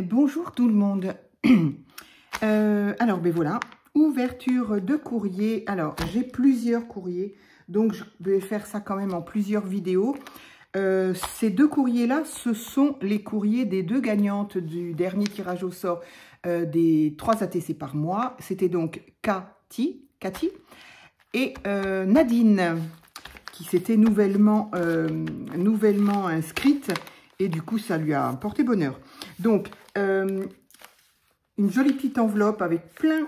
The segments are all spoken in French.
Bonjour tout le monde. Alors, ben voilà, ouverture de courrier. Alors, j'ai plusieurs courriers, donc je vais faire ça quand même en plusieurs vidéos. Ces deux courriers-là, ce sont les courriers des deux gagnantes du dernier tirage au sort des 3 ATC par mois. C'était donc Cathy et Nadine, qui s'était nouvellement inscrite. Et du coup, ça lui a porté bonheur. Donc, une jolie petite enveloppe avec plein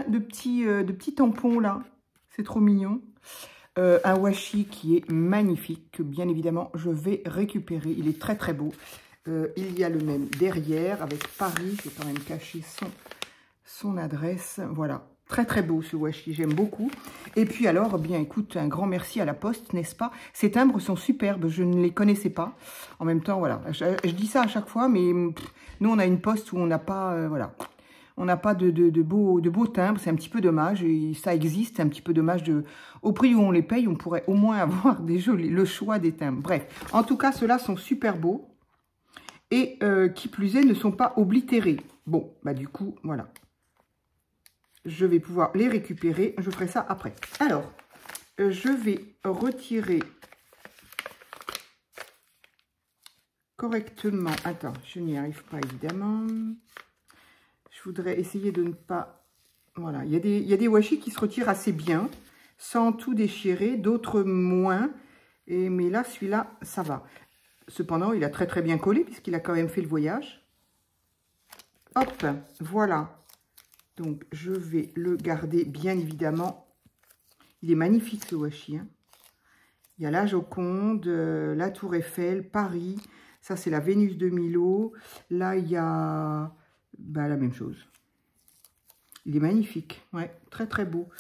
de petits tampons là. C'est trop mignon. Un washi qui est magnifique, que bien évidemment, je vais récupérer. Il est très beau. Il y a le même derrière avec Paris. Je vais quand même cacher son adresse. Voilà. Très beau ce washi, j'aime beaucoup. Et puis alors, bien écoute, un grand merci à la Poste, n'est-ce pas? Ces timbres sont superbes, je ne les connaissais pas. En même temps, voilà, je dis ça à chaque fois, mais nous on a une Poste où on n'a pas, voilà, on n'a pas de beaux timbres, c'est un petit peu dommage. Et ça existe, c'est un petit peu dommage au prix où on les paye, on pourrait au moins avoir le choix des timbres. Bref, en tout cas, ceux-là sont super beaux et qui plus est, ne sont pas oblitérés. Bon, bah du coup, voilà. Je vais pouvoir les récupérer. Je ferai ça après. Alors, je vais retirer correctement. Attends, je n'y arrive pas évidemment. Je voudrais essayer de ne pas... Voilà, il y a des washi qui se retirent assez bien, sans tout déchirer, d'autres moins. Mais là, celui-là, ça va. Cependant, il a très bien collé, puisqu'il a quand même fait le voyage. Hop, voilà. Donc, je vais le garder, bien évidemment. Il est magnifique, ce washi. Hein. Il y a la Joconde, la Tour Eiffel, Paris. Ça, c'est la Vénus de Milo. Là, il y a la même chose. Il est magnifique. Ouais, très beau.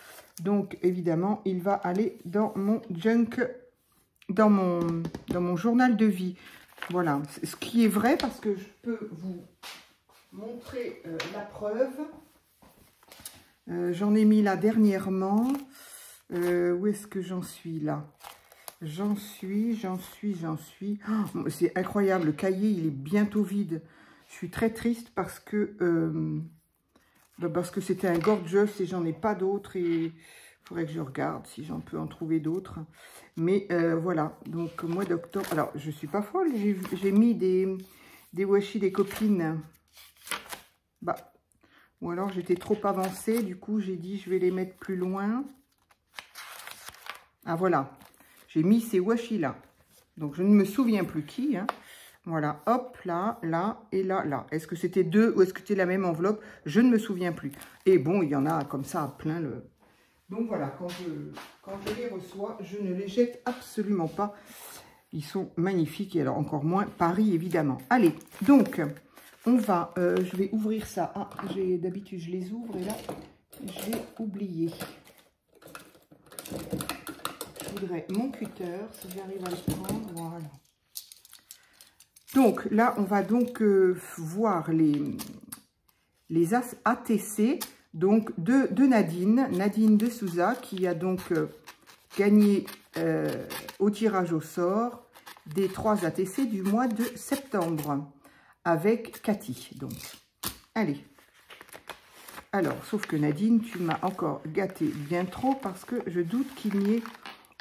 Donc, évidemment, il va aller dans mon junk, dans mon journal de vie. Voilà. Ce qui est vrai, parce que je peux vous montrer la preuve. J'en ai mis là dernièrement. Où est-ce que j'en suis là? J'en suis. Oh, c'est incroyable, le cahier, il est bientôt vide. Je suis très triste parce que c'était un gorgeous et j'en ai pas d'autres. Et il faudrait que je regarde si j'en peux en trouver d'autres. Mais voilà, donc mois d'octobre. Alors, je suis pas folle, j'ai mis des washi des copines. Ou alors j'étais trop avancée, du coup j'ai dit je vais les mettre plus loin. Ah voilà, j'ai mis ces washi là. Donc je ne me souviens plus qui. Hein. Voilà, hop, là et là. Est-ce que c'était deux ou est-ce que c'était la même enveloppe? Je ne me souviens plus. Et bon, il y en a comme ça à plein le... Donc voilà, quand je les reçois, je ne les jette absolument pas. Ils sont magnifiques et alors encore moins Paris évidemment. Allez, donc... On va, je vais ouvrir ça. Ah, d'habitude, je les ouvre et là, j'ai oublié. Je voudrais mon cutter, si j'arrive à le prendre. Voilà. Donc, là, on va donc voir les ATC donc de Nadine de Souza, qui a donc gagné au tirage au sort des 3 ATC du mois de septembre. Avec Cathy, donc. Allez. Alors, sauf que Nadine, tu m'as encore gâté bien trop parce que je doute qu'il n'y ait...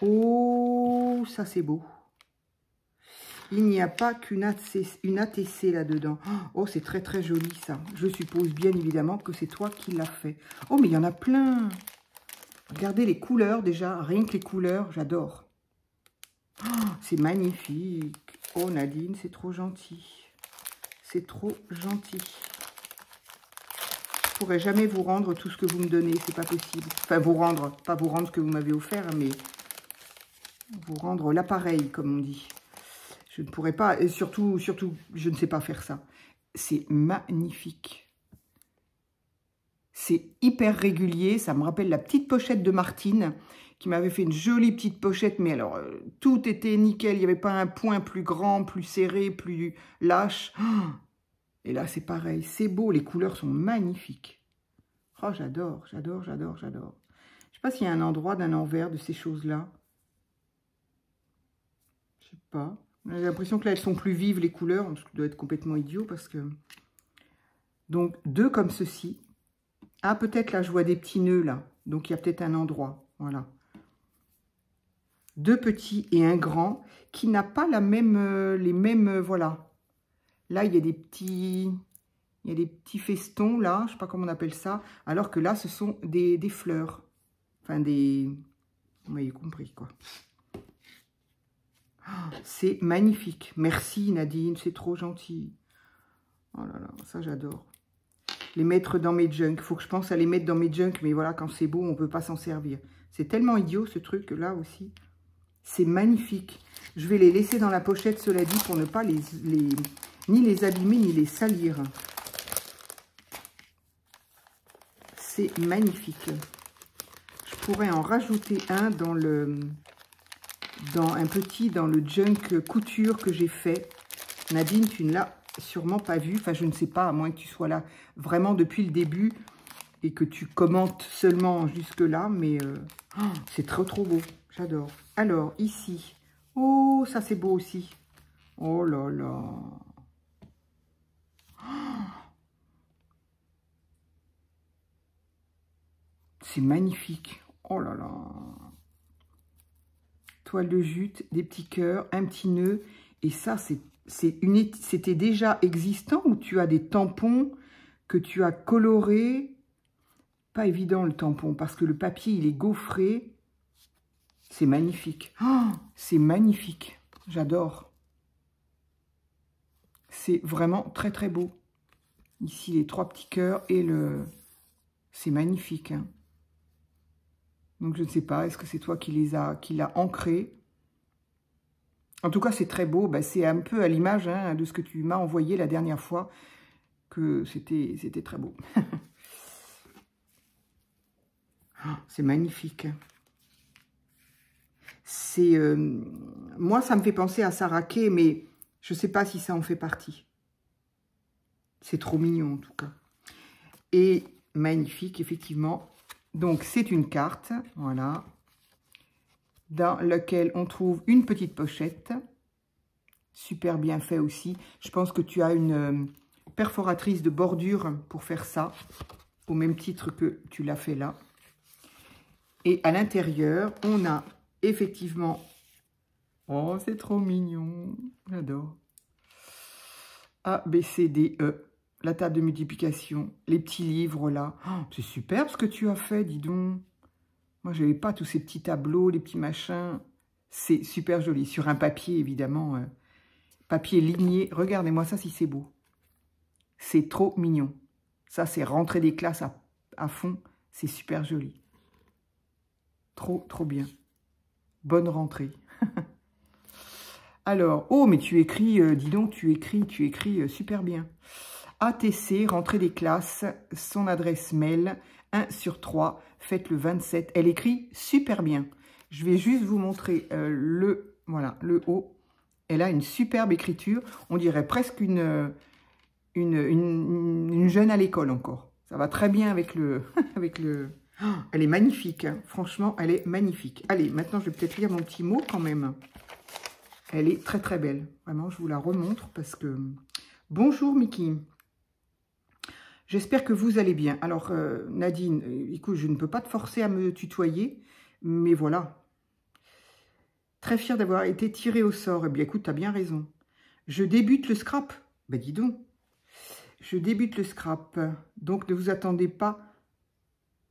Oh, ça c'est beau. Il n'y a pas qu'une ATC là-dedans. Oh, c'est très joli ça. Je suppose bien évidemment que c'est toi qui l'as fait. Oh, mais il y en a plein. Regardez les couleurs déjà. Rien que les couleurs, j'adore. Oh, c'est magnifique. Oh, Nadine, c'est trop gentil. C'est trop gentil. Je ne pourrais jamais vous rendre tout ce que vous me donnez, c'est pas possible. Enfin, vous rendre, pas vous rendre ce que vous m'avez offert, mais vous rendre l'appareil, comme on dit. Je ne pourrais pas, et surtout, je ne sais pas faire ça. C'est magnifique. C'est hyper régulier, ça me rappelle la petite pochette de Martine, qui m'avait fait une jolie petite pochette, mais alors, tout était nickel, il n'y avait pas un point plus grand, plus serré, plus lâche. Et là, c'est pareil, c'est beau, les couleurs sont magnifiques. Oh, j'adore. Je ne sais pas s'il y a un endroit d'un envers de ces choses-là. Je sais pas. J'ai l'impression que là, elles sont plus vives, les couleurs, ce qui doit être complètement idiot, parce que... Donc, 2 comme ceci. Ah, peut-être là, je vois des petits nœuds là. Donc, il y a peut-être un endroit. Voilà. 2 petits et un grand qui n'a pas la même, les mêmes, voilà. Là, il y a des petits festons là, je sais pas comment on appelle ça. Alors que là, ce sont des fleurs. Enfin, des... Vous m'avez compris, quoi. Oh, c'est magnifique. Merci, Nadine, c'est trop gentil. Oh là là, ça, j'adore. Les mettre dans mes junks. Il faut que je pense à les mettre dans mes junks, mais voilà, quand c'est beau, on ne peut pas s'en servir. C'est tellement idiot, ce truc-là aussi. C'est magnifique. Je vais les laisser dans la pochette, cela dit, pour ne pas ni les abîmer, ni les salir. C'est magnifique. Je pourrais en rajouter un dans le junk couture que j'ai fait. Nadine, tu ne l'as sûrement pas vu. Enfin, je ne sais pas, à moins que tu sois là vraiment depuis le début et que tu commentes seulement jusque-là. Mais c'est trop, trop beau. J'adore. Alors, ici. Oh, ça, c'est beau aussi. Oh là là. C'est magnifique. Oh là là. Toile de jute, des petits cœurs, un petit nœud. Et ça, c'était déjà existant ou tu as des tampons que tu as colorés? Pas évident le tampon parce que le papier, il est gaufré. C'est magnifique. Oh, c'est magnifique. J'adore. C'est vraiment très, très beau. Ici, les 3 petits cœurs et le... C'est magnifique, hein. Donc, je ne sais pas, est-ce que c'est toi qui l'a ancré? En tout cas, c'est très beau. Ben, c'est un peu à l'image hein, de ce que tu m'as envoyé la dernière fois, que c'était très beau. Oh, c'est magnifique. C'est moi, ça me fait penser à Sarah Kay, mais je ne sais pas si ça en fait partie. C'est trop mignon, en tout cas. Et magnifique, effectivement. Donc, c'est une carte, voilà, dans laquelle on trouve une petite pochette. Super bien fait aussi. Je pense que tu as une perforatrice de bordure pour faire ça, au même titre que tu l'as fait là. Et à l'intérieur, on a effectivement... Oh, c'est trop mignon. J'adore. A, B, C, D, E. La table de multiplication, les petits livres là. Oh, c'est super ce que tu as fait, dis donc. Moi, je n'avais pas tous ces petits tableaux, les petits machins. C'est super joli. Sur un papier, évidemment. Papier ligné. Regardez-moi ça si c'est beau. C'est trop mignon. Ça, c'est rentrée des classes à fond. C'est super joli. Trop, trop bien. Bonne rentrée. Alors, oh, mais tu écris, dis donc, tu écris super bien. ATC, rentrée des classes, son adresse mail, 1/3, faites le 27. Elle écrit super bien. Je vais juste vous montrer voilà, le haut. Elle a une superbe écriture. On dirait presque une jeune à l'école encore. Ça va très bien avec le... Oh, elle est magnifique, hein. Franchement, elle est magnifique. Allez, maintenant, je vais peut-être lire mon petit mot quand même. Elle est très, très belle. Vraiment, je vous la remontre parce que... Bonjour, Mickey. J'espère que vous allez bien. Alors, Nadine, écoute, je ne peux pas te forcer à me tutoyer, mais voilà. Très fière d'avoir été tirée au sort. Eh bien, écoute, tu as bien raison. Je débute le scrap. Ben, dis donc. Je débute le scrap. Donc, ne vous attendez pas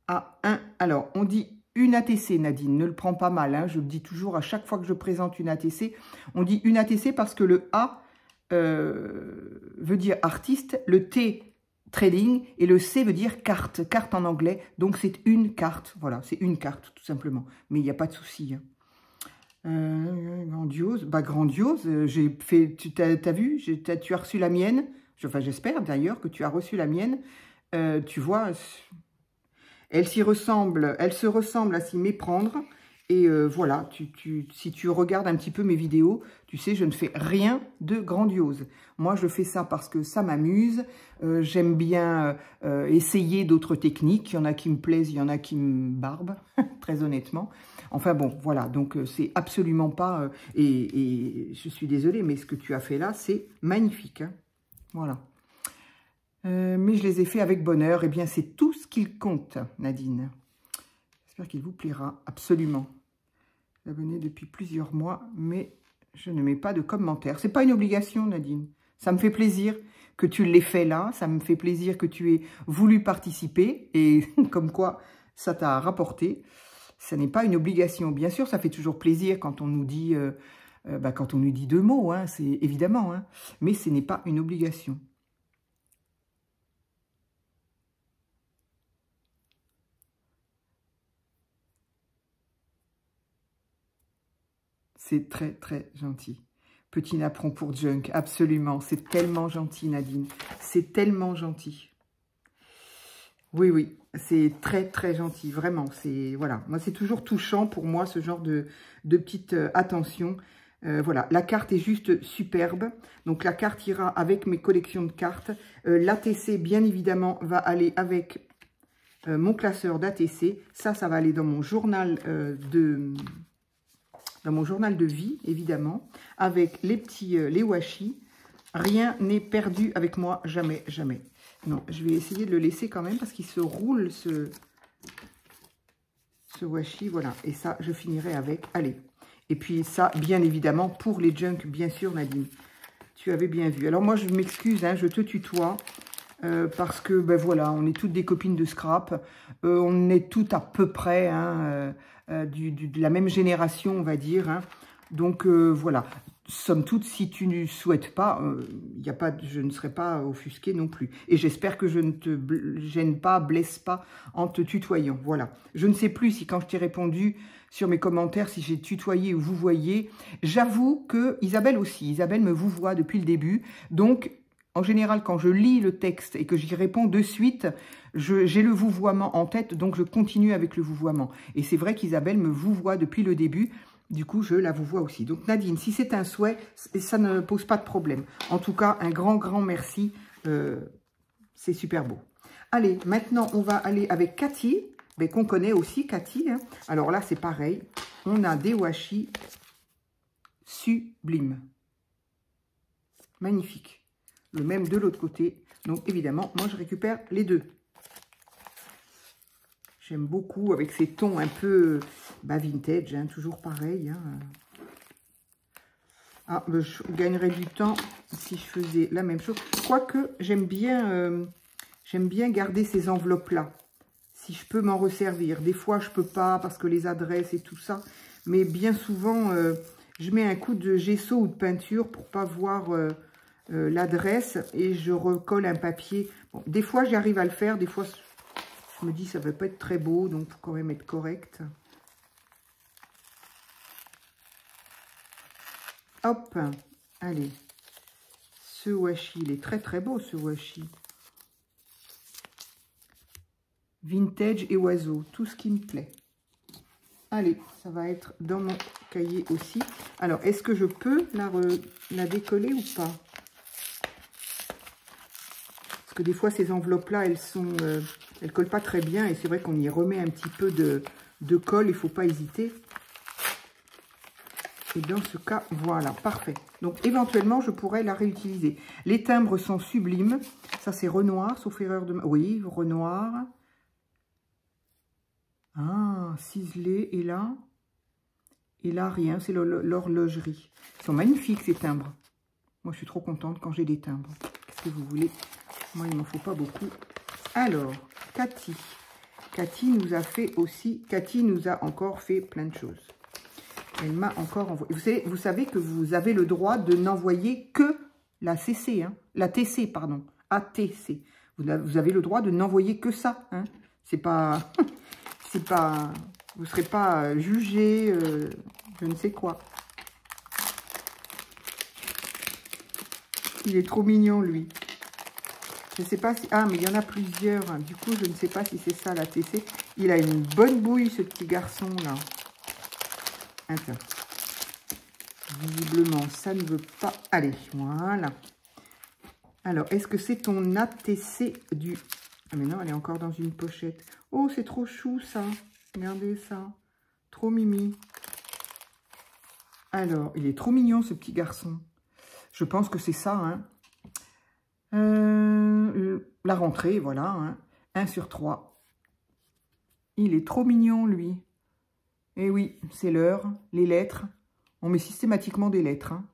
à un... Alors, on dit une ATC, Nadine. Ne le prends pas mal. Hein. Je le dis toujours à chaque fois que je présente une ATC. On dit une ATC parce que le A veut dire artiste. Le T... trading, et le C veut dire carte, carte en anglais, donc c'est une carte, voilà, c'est une carte tout simplement, mais il n'y a pas de souci. Grandiose, bah grandiose, j'ai fait, tu as vu, tu as reçu la mienne, enfin j'espère d'ailleurs que tu as reçu la mienne, tu vois, elle se ressemble à s'y méprendre, et voilà, si tu regardes un petit peu mes vidéos, tu sais, je ne fais rien de grandiose. Moi, je fais ça parce que ça m'amuse. J'aime bien essayer d'autres techniques. Il y en a qui me plaisent, il y en a qui me barbent, très honnêtement. Enfin bon, voilà, donc c'est absolument pas... et je suis désolée, mais ce que tu as fait là, c'est magnifique. Hein. Voilà. Mais je les ai fait avec bonheur. Eh bien, c'est tout ce qu'il compte, Nadine. J'espère qu'il vous plaira, absolument. Abonné depuis plusieurs mois, mais je ne mets pas de commentaires. C'est pas une obligation, Nadine. Ça me fait plaisir que tu l'aies fait là. Ça me fait plaisir que tu aies voulu participer. Et comme quoi, ça t'a rapporté. Ça n'est pas une obligation. Bien sûr, ça fait toujours plaisir quand on nous dit, quand on nous dit 2 mots. Hein, c'est évidemment. Hein, mais ce n'est pas une obligation. C'est très, très gentil. Petit napperon pour Junk, absolument. C'est tellement gentil, Nadine. C'est tellement gentil. Oui, oui, c'est très, très gentil. Vraiment, c'est... Voilà. Moi, c'est toujours touchant pour moi, ce genre de petite attention. Voilà, la carte est juste superbe. Donc, la carte ira avec mes collections de cartes. L'ATC, bien évidemment, va aller avec mon classeur d'ATC. Ça va aller dans mon journal dans mon journal de vie, évidemment, avec les petits, les washi. Rien n'est perdu avec moi, jamais, jamais. Non, je vais essayer de le laisser quand même parce qu'il se roule, ce washi, voilà. Et ça, je finirai avec, allez. Et puis ça, bien évidemment, pour les junk, bien sûr, Nadine. Tu avais bien vu. Alors moi, je m'excuse, hein, je te tutoie. Parce que, ben voilà, on est toutes des copines de scrap. On est toutes à peu près hein, de la même génération, on va dire. Hein. Donc, voilà. Somme toute, si tu ne souhaites pas, je ne serai pas offusquée non plus. Et j'espère que je ne te gêne pas, blesse pas en te tutoyant. Voilà. Je ne sais plus si quand je t'ai répondu sur mes commentaires, si j'ai tutoyé ou vous voyez. J'avoue que Isabelle aussi. Isabelle me vous voit depuis le début. Donc... En général, quand je lis le texte et que j'y réponds de suite, j'ai le vouvoiement en tête, donc je continue avec le vouvoiement. Et c'est vrai qu'Isabelle me vouvoie depuis le début, du coup, je la vouvoie aussi. Donc Nadine, si c'est un souhait, ça ne pose pas de problème. En tout cas, un grand, grand merci. C'est super beau. Allez, maintenant, on va aller avec Cathy, qu'on connaît aussi, Cathy. Hein. Alors là, c'est pareil. On a des washi sublimes. Magnifique. Le même de l'autre côté. Donc, évidemment, moi, je récupère les deux. J'aime beaucoup avec ces tons un peu vintage, hein, toujours pareil. Hein. Ah, je gagnerais du temps si je faisais la même chose. Quoique, j'aime bien garder ces enveloppes-là. Si je peux m'en resservir. Des fois, je peux pas parce que les adresses et tout ça. Mais bien souvent, je mets un coup de gesso ou de peinture pour pas voir... l'adresse et je recolle un papier. Bon, des fois, j'arrive à le faire. Des fois, je me dis ça va pas être très beau, donc il faut quand même être correct. Hop, allez. Ce washi, il est très très beau, ce washi. Vintage et oiseau, tout ce qui me plaît. Allez, ça va être dans mon cahier aussi. Alors, est-ce que je peux la décoller ou pas ? Parce que des fois, ces enveloppes-là, elles collent pas très bien. Et c'est vrai qu'on y remet un petit peu de colle. Il ne faut pas hésiter. Et dans ce cas, voilà, parfait. Donc, éventuellement, je pourrais la réutiliser. Les timbres sont sublimes. Ça, c'est Renoir, sauf erreur de... Oui, Renoir. Ah, ciselé. Et là, rien. C'est l'horlogerie. Ils sont magnifiques, ces timbres. Moi, je suis trop contente quand j'ai des timbres. Qu'est-ce que vous voulez ? Moi, il ne m'en faut pas beaucoup. Alors, Cathy. Cathy nous a encore fait plein de choses. Elle m'a encore envoyé. Vous savez que vous avez le droit de n'envoyer que la CC, hein, la TC, pardon. ATC. Vous avez le droit de n'envoyer que ça. Hein. C'est pas... c'est pas... Vous ne serez pas jugé, je ne sais quoi. Il est trop mignon, lui. Je ne sais pas si... Ah, mais il y en a plusieurs. Du coup, je ne sais pas si c'est ça, la TC. Il a une bonne bouille, ce petit garçon-là. Attends. Visiblement, ça ne veut pas... Allez, voilà. Alors, est-ce que c'est ton ATC du... Ah, mais non, elle est encore dans une pochette. Oh, c'est trop chou, ça. Regardez ça. Trop mimi. Alors, il est trop mignon, ce petit garçon. Je pense que c'est ça, hein. la rentrée, voilà, hein, 1 sur 3. Il est trop mignon, lui. Et oui, c'est l'heure, les lettres. On met systématiquement des lettres. Hein.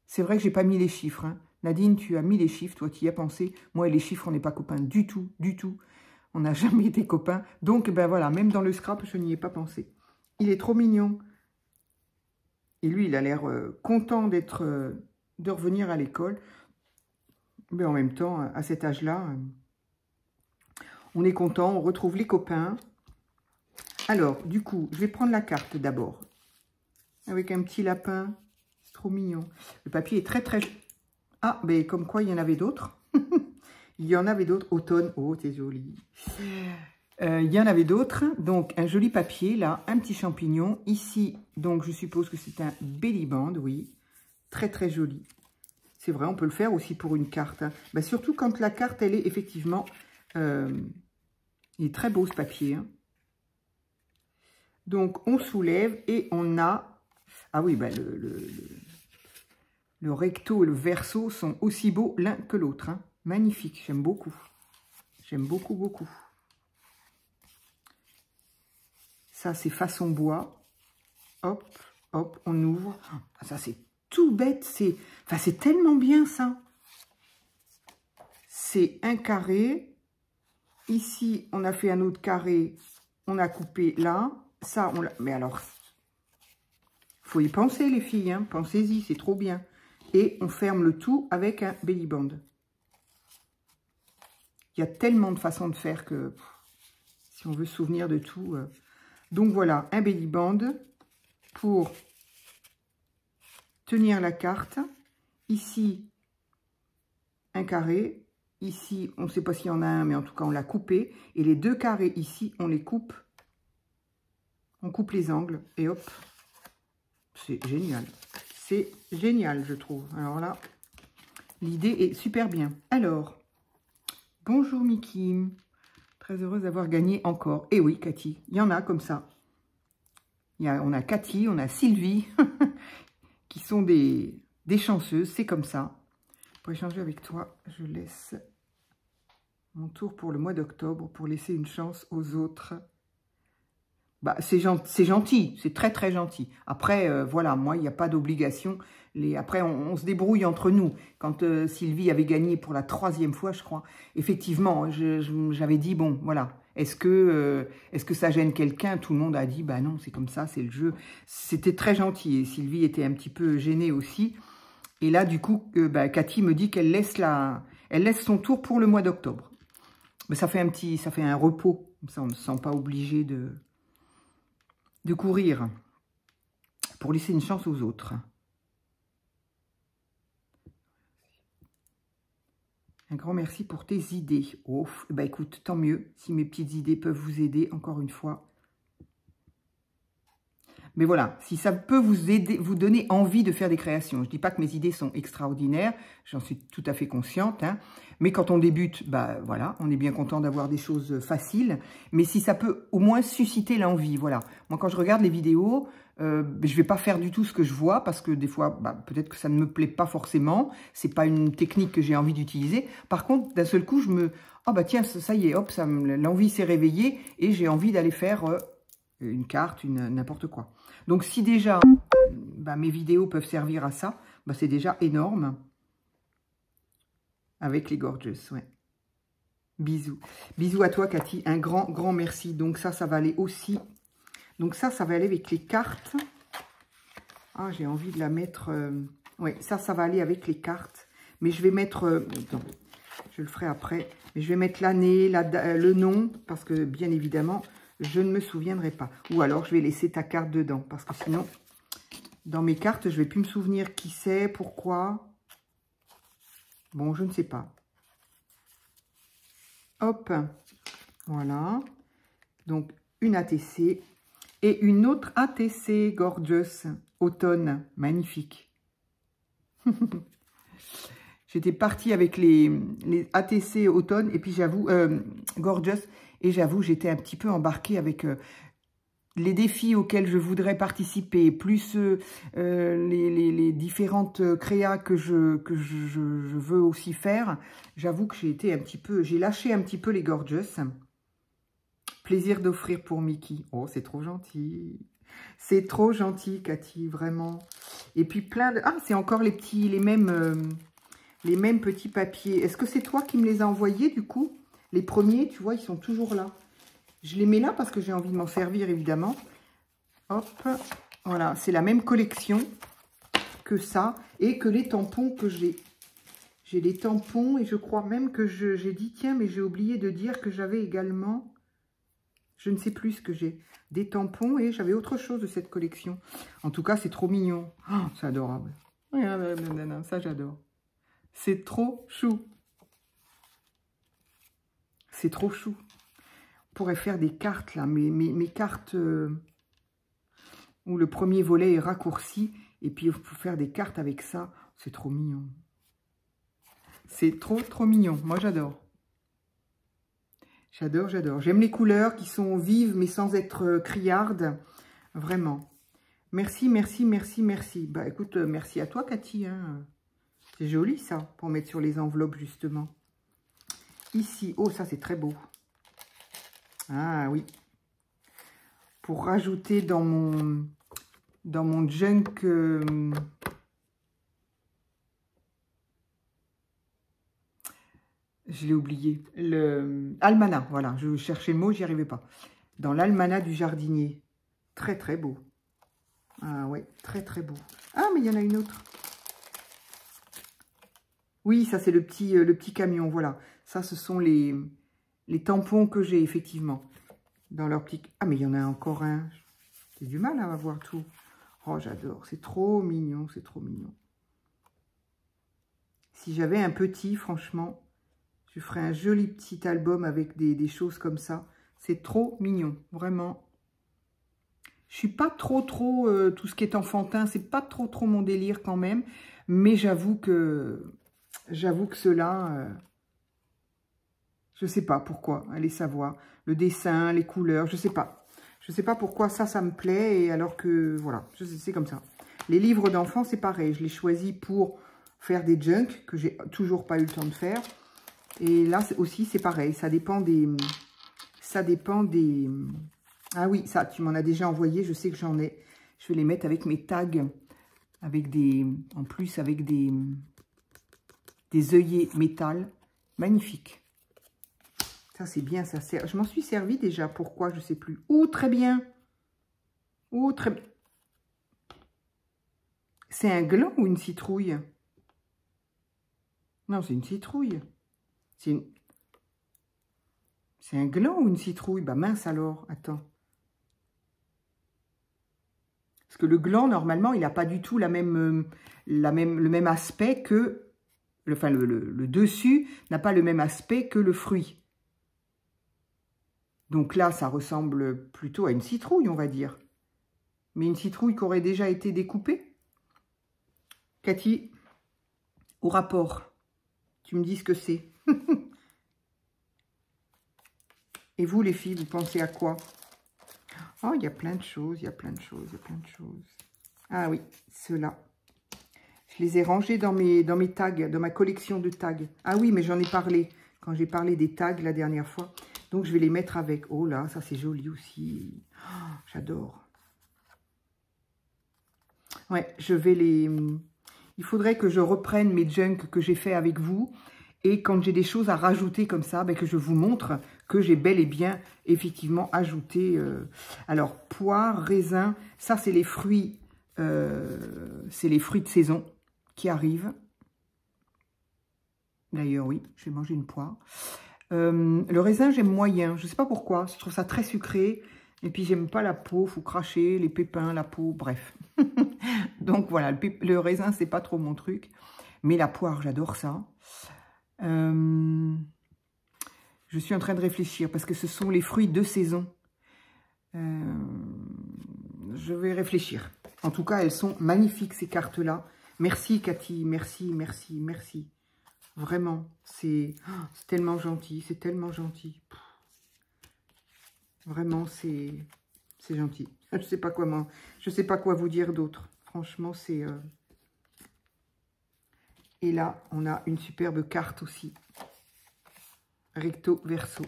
C'est vrai que j'ai pas mis les chiffres. Hein. Nadine, tu as mis les chiffres, toi, tu y as pensé. Moi et les chiffres, on n'est pas copains du tout, du tout. On n'a jamais été copains. Donc, ben voilà, même dans le scrap, je n'y ai pas pensé. Il est trop mignon. Et lui, il a l'air content de revenir à l'école. Mais en même temps, à cet âge-là, on est content, on retrouve les copains. Alors, du coup, je vais prendre la carte d'abord. Avec un petit lapin. C'est trop mignon. Le papier est très, très... Ah, mais comme quoi, il y en avait d'autres. Il y en avait d'autres. Automne. Oh, c'est joli. Il y en avait d'autres. Donc, un joli papier, là. Un petit champignon. Ici, donc, je suppose que c'est un belly band, oui. Très, très joli. C'est vrai, on peut le faire aussi pour une carte. Hein. Bah, surtout quand la carte, elle est effectivement... il est très beau, ce papier. Hein. Donc, on soulève et on a... Ah oui, bah, le recto et le verso sont aussi beaux l'un que l'autre. Hein. Magnifique, j'aime beaucoup. J'aime beaucoup, beaucoup. Ça, c'est façon bois. Hop, hop, on ouvre. Ça, c'est tout bête. Enfin, c'est tellement bien, ça. C'est un carré. Ici, on a fait un autre carré. On a coupé là. Ça, on l'a... Mais alors, faut y penser, les filles. Hein. Pensez-y, c'est trop bien. Et on ferme le tout avec un belly band. Il y a tellement de façons de faire que... si on veut se souvenir de tout... Donc voilà, un belly band pour tenir la carte. Ici, un carré. Ici, on ne sait pas s'il y en a un, mais en tout cas, on l'a coupé. Et les deux carrés ici, on les coupe. On coupe les angles et hop. C'est génial. C'est génial, je trouve. Alors là, l'idée est super bien. Alors, bonjour Mickey. Très heureuse d'avoir gagné encore. Et oui, Cathy, il y en a comme ça. On a Cathy, on a Sylvie, qui sont des chanceuses. C'est comme ça. Pour échanger avec toi, je laisse mon tour pour le mois d'octobre pour laisser une chance aux autres. Bah, c'est gentil, c'est très très gentil. Après, voilà, moi, il n'y a pas d'obligation. Après, on se débrouille entre nous. Quand Sylvie avait gagné pour la 3e fois, je crois, effectivement, j'avais dit, bon, voilà, est-ce que ça gêne quelqu'un? Tout le monde a dit, bah non, c'est comme ça, c'est le jeu. C'était très gentil et Sylvie était un petit peu gênée aussi. Et là, du coup, bah, Cathy me dit qu'elle laisse son tour pour le mois d'octobre. Ça fait un repos. Comme ça, on ne se sent pas obligé de courir pour laisser une chance aux autres. Un grand merci pour tes idées. Oh, bah écoute, tant mieux si mes petites idées peuvent vous aider, encore une fois. Mais voilà, si ça peut vous aider, vous donner envie de faire des créations. Je ne dis pas que mes idées sont extraordinaires, j'en suis tout à fait consciente. Hein, mais quand on débute, bah voilà, on est bien content d'avoir des choses faciles. Mais si ça peut au moins susciter l'envie, voilà. Moi, quand je regarde les vidéos, je ne vais pas faire du tout ce que je vois parce que des fois, bah, peut-être que ça ne me plaît pas forcément. C'est pas une technique que j'ai envie d'utiliser. Par contre, d'un seul coup, je me... Ah bah tiens, ça y est, hop, l'envie s'est réveillée et j'ai envie d'aller faire... une carte, n'importe quoi. Donc, si déjà, bah, mes vidéos peuvent servir à ça, bah, c'est déjà énorme. Avec les Gorgeous, ouais. Bisous. Bisous à toi, Cathy. Un grand, grand merci. Donc, ça va aller aussi. Donc, ça va aller avec les cartes. Ah, j'ai envie de la mettre... Ouais, ça va aller avec les cartes. Mais je vais mettre... Attends, je le ferai après. Mais je vais mettre l'année, le nom, parce que, bien évidemment... je ne me souviendrai pas. Ou alors, je vais laisser ta carte dedans. Parce que sinon, dans mes cartes, je ne vais plus me souvenir qui c'est, pourquoi. Bon, je ne sais pas. Hop. Voilà. Donc, une ATC. Et une autre ATC Gorgeous. Automne. Magnifique. J'étais partie avec les ATC automne. Et puis, j'avoue, Gorgeous. Et j'avoue, j'étais un petit peu embarquée avec les défis auxquels je voudrais participer, plus les différentes créas que je veux aussi faire, j'avoue que j'ai été un petit peu, j'ai lâché un petit peu les Gorgeous. Plaisir d'offrir pour Mickey. Oh, c'est trop gentil. C'est trop gentil, Cathy, vraiment. Et puis plein de... Ah, c'est encore les mêmes petits papiers. Est-ce que c'est toi qui me les as envoyés, du coup? Les premiers, tu vois, ils sont toujours là. Je les mets là parce que j'ai envie de m'en servir, évidemment. Hop, voilà, c'est la même collection que ça et que les tampons que j'ai. J'ai les tampons et je crois même que j'ai dit, tiens, mais j'ai oublié de dire que j'avais également, je ne sais plus ce que j'ai, des tampons et j'avais autre chose de cette collection. En tout cas, c'est trop mignon. Oh, c'est adorable. Ça, j'adore. C'est trop chou. C'est trop chou. On pourrait faire des cartes, là, mes cartes où le premier volet est raccourci. Et puis, il faut faire des cartes avec ça. C'est trop mignon. C'est trop, trop mignon. Moi, j'adore. J'adore, j'adore. J'aime les couleurs qui sont vives, mais sans être criardes. Vraiment. Merci, merci, merci, merci. Bah, écoute, merci à toi, Cathy. Hein. C'est joli, ça, pour mettre sur les enveloppes, justement. Ici. Oh, ça, c'est très beau. Ah, oui. Pour rajouter dans mon junk... je l'ai oublié. Le almanach, voilà. Je cherchais le mot, j'y arrivais pas. Dans l'almanach du jardinier. Très, très beau. Ah, ouais, très, très beau. Ah, mais il y en a une autre. Oui, ça, c'est le petit camion, voilà. Ça, ce sont les tampons que j'ai, effectivement. Dans leur petit... Ah, mais il y en a encore un. J'ai du mal à avoir tout. Oh, j'adore. C'est trop mignon, c'est trop mignon. Si j'avais un petit, franchement, je ferais un joli petit album avec des choses comme ça. C'est trop mignon, vraiment. Je suis pas trop tout ce qui est enfantin, c'est pas trop mon délire quand même. Mais j'avoue que cela, je sais pas pourquoi, allez savoir. Le dessin, les couleurs, je sais pas. Je sais pas pourquoi ça me plaît, et alors que, voilà, c'est comme ça. Les livres d'enfants, c'est pareil. Je les choisis pour faire des junk, que j'ai toujours pas eu le temps de faire. Et là aussi, c'est pareil. Ça dépend des... Ah oui, ça, tu m'en as déjà envoyé. Je sais que j'en ai. Je vais les mettre avec mes tags. Avec des... En plus, avec des œillets métal. Magnifique. Ça, c'est bien, ça sert. Je m'en suis servi déjà. Pourquoi? Je ne sais plus. Oh, très bien. Oh, très bien. C'est un gland ou une citrouille? Non, c'est une citrouille. C'est un gland ou une citrouille? Bah mince alors. Attends. Parce que le gland, normalement, il n'a pas du tout le même aspect que... Enfin, le dessus n'a pas le même aspect que le fruit. Donc là, ça ressemble plutôt à une citrouille, on va dire. Mais une citrouille qui aurait déjà été découpée. Cathy, au rapport, tu me dis ce que c'est. Et vous, les filles, vous pensez à quoi? Oh, il y a plein de choses, il y a plein de choses, il y a plein de choses. Ah oui, ceux-là. Je les ai rangés dans mes tags, dans ma collection de tags. Ah oui, mais j'en ai parlé quand j'ai parlé des tags la dernière fois. Donc, je vais les mettre avec. Oh là, ça, c'est joli aussi. Oh, j'adore. Ouais, je vais les... Il faudrait que je reprenne mes junks que j'ai fait avec vous. Et quand j'ai des choses à rajouter comme ça, ben, que je vous montre que j'ai bel et bien, effectivement, ajouté. Alors, poire, raisin, ça, c'est les fruits. C'est les fruits de saison qui arrivent. D'ailleurs, oui, je vais manger une poire. Le raisin, j'aime moyen. Je ne sais pas pourquoi. Je trouve ça très sucré. Et puis, j'aime pas la peau. Il faut cracher les pépins, la peau, bref. Donc, voilà, le raisin, c'est pas trop mon truc. Mais la poire, j'adore ça. Je suis en train de réfléchir parce que ce sont les fruits de saison. Je vais réfléchir. En tout cas, elles sont magnifiques, ces cartes-là. Merci, Cathy. Merci, merci, merci. Vraiment, c'est tellement gentil. C'est tellement gentil. Vraiment, c'est C'est gentil. Je sais pas quoi vous dire d'autre. Franchement, c'est... Et là, on a une superbe carte aussi. Recto verso.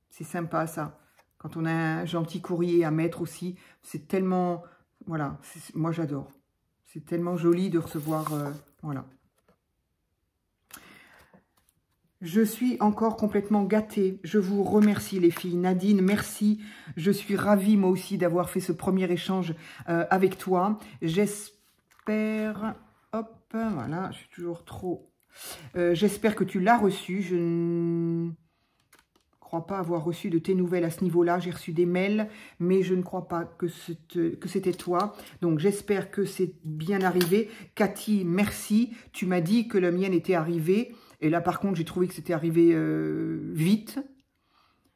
C'est sympa, ça. Quand on a un gentil courrier à mettre aussi, c'est tellement... Voilà, moi j'adore. C'est tellement joli de recevoir... voilà. Je suis encore complètement gâtée. Je vous remercie les filles. Nadine, merci. Je suis ravie moi aussi d'avoir fait ce premier échange avec toi. J'espère... Hop, voilà, je suis toujours trop... j'espère que tu l'as reçu. Je ne crois pas avoir reçu de tes nouvelles à ce niveau-là. J'ai reçu des mails, mais je ne crois pas que c'était toi. Donc, j'espère que c'est bien arrivé. Cathy, merci. Tu m'as dit que la mienne était arrivée. Et là, par contre, j'ai trouvé que c'était arrivé vite.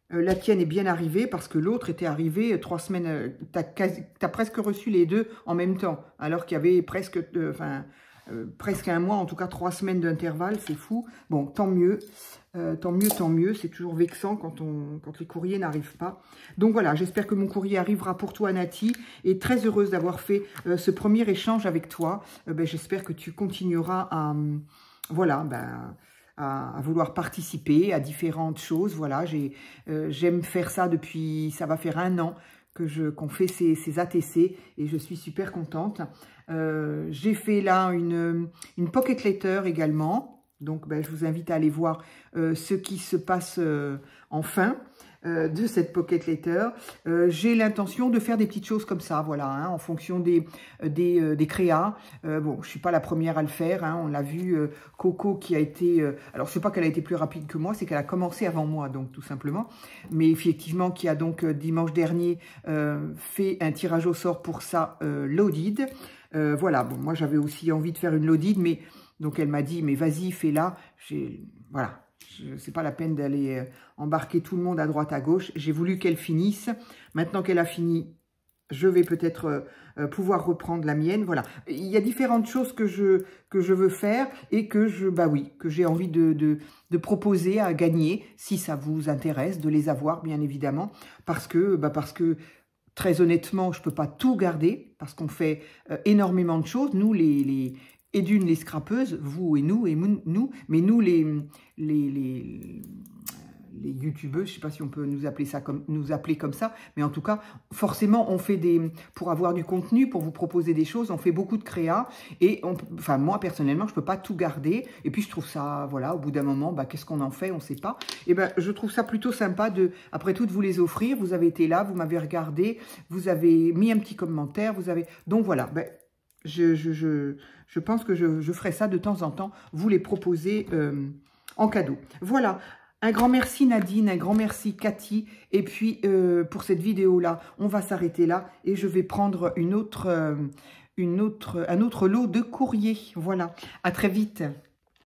La tienne est bien arrivée parce que l'autre était arrivée 3 semaines. Tu as presque reçu les deux en même temps. Alors qu'il y avait presque, presque un mois, en tout cas 3 semaines d'intervalle. C'est fou. Bon, tant mieux. Tant mieux. C'est toujours vexant quand les courriers n'arrivent pas. Donc voilà, j'espère que mon courrier arrivera pour toi, Nati. Et très heureuse d'avoir fait ce premier échange avec toi. J'espère que tu continueras à... voilà, à vouloir participer à différentes choses. Voilà, j'aime faire ça depuis, ça va faire 1 an qu'on fait ces ATC et je suis super contente. J'ai fait là une pocket letter également. Donc, je vous invite à aller voir ce qui se passe en fin de cette pocket letter. J'ai l'intention de faire des petites choses comme ça, voilà, hein, en fonction des créas. Bon, je suis pas la première à le faire, hein, on l'a vu, Coco qui a été... alors, c'est pas qu'elle a été plus rapide que moi, c'est qu'elle a commencé avant moi, donc tout simplement. Mais effectivement, qui a donc dimanche dernier fait un tirage au sort pour sa loaded. Voilà, bon, moi j'avais aussi envie de faire une loaded, mais... Donc, elle m'a dit, mais vas-y, fais-la. Voilà, c'est pas la peine d'aller embarquer tout le monde à droite, à gauche. J'ai voulu qu'elle finisse. Maintenant qu'elle a fini, je vais peut-être pouvoir reprendre la mienne. Voilà, il y a différentes choses que je veux faire et que j'ai envie de proposer à gagner, si ça vous intéresse, de les avoir, bien évidemment. Parce que très honnêtement, je peux pas tout garder, parce qu'on fait énormément de choses. Nous, et d'une les scrapeuses, vous et nous, mais nous les youtubeuses, je ne sais pas si on peut nous appeler comme ça, mais en tout cas, forcément, on fait pour avoir du contenu, pour vous proposer des choses, on fait beaucoup de créa, et moi, personnellement, je ne peux pas tout garder, et puis je trouve ça, voilà, au bout d'un moment, qu'est-ce qu'on en fait, on ne sait pas, et je trouve ça plutôt sympa après tout, de vous les offrir. Vous avez été là, vous m'avez regardé, vous avez mis un petit commentaire, donc voilà, je pense que je ferai ça de temps en temps, vous les proposer en cadeau. Voilà, un grand merci Nadine, un grand merci Cathy. Et puis, pour cette vidéo-là, on va s'arrêter là et je vais prendre un autre lot de courrier. Voilà, à très vite.